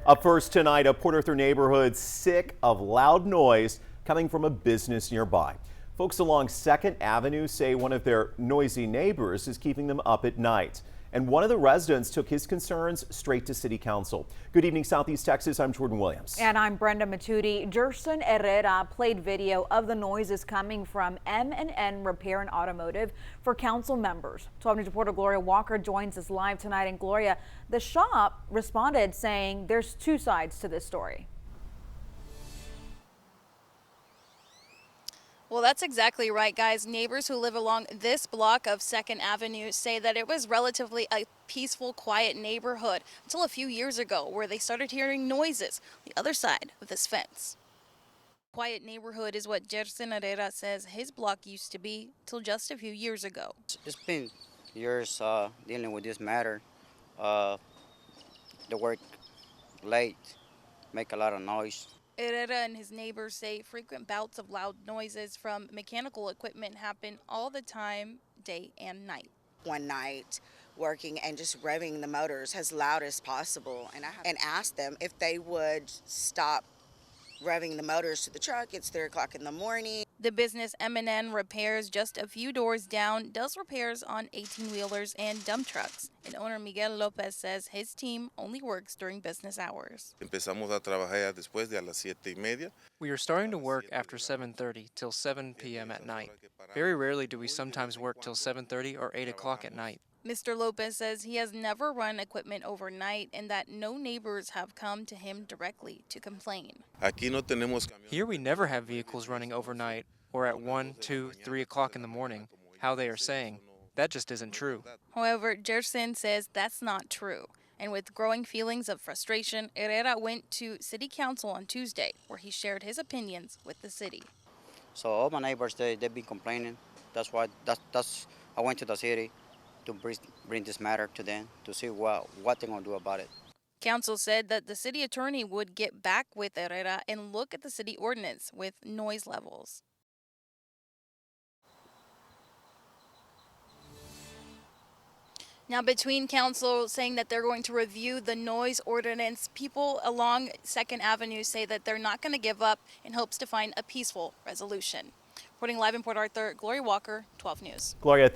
Up first tonight, a Port Arthur neighborhood sick of loud noise coming from a business nearby. Folks along 2nd Avenue say one of their noisy neighbors is keeping them up at night. And one of the residents took his concerns straight to City Council. Good evening, Southeast Texas. I'm Jordan Williams. And I'm Brenda Matuti. Jerson Herrera played video of the noises coming from M&N Repair and Automotive for council members. 12 News reporter Gloria Walker joins us live tonight. And Gloria, the shop responded saying there's two sides to this story. Well, that's exactly right, guys. Neighbors who live along this block of 2nd Avenue say that it was relatively a peaceful, quiet neighborhood until a few years ago where they started hearing noises the other side of this fence. Quiet neighborhood is what Jerson Herrera says his block used to be till just a few years ago. It's been years dealing with this matter. The work late, make a lot of noise. Herrera and his neighbors say frequent bouts of loud noises from mechanical equipment happen all the time, day and night. One night, working and just revving the motors as loud as possible, and asked them if they would stop revving the motors to the truck. It's 3 o'clock in the morning. The business M&N Repairs, just a few doors down, does repairs on 18-wheelers and dump trucks. And owner Miguel Lopez says his team only works during business hours. Empezamos a trabajar ya después de a las 7:30. We are starting to work after 7:30 till 7 p.m. at night. Very rarely do we sometimes work till 7:30 or 8 o'clock at night. Mr. Lopez says he has never run equipment overnight and that no neighbors have come to him directly to complain. Aquí no tenemos camiones. Here we never have vehicles running overnight or at 1, 2, 3 o'clock in the morning, how they are saying. That just isn't true. However, Jerson says that's not true. And with growing feelings of frustration, Herrera went to City Council on Tuesday, where he shared his opinions with the city. So all my neighbors, they've been complaining. That's why I went to the city to bring this matter to them to see what they're going to do about it. Council said that the city attorney would get back with Herrera and look at the city ordinance with noise levels. Now, between council saying that they're going to review the noise ordinance, people along 2nd Avenue say that they're not going to give up in hopes to find a peaceful resolution. Reporting live in Port Arthur, Gloria Walker, 12 News. Gloria.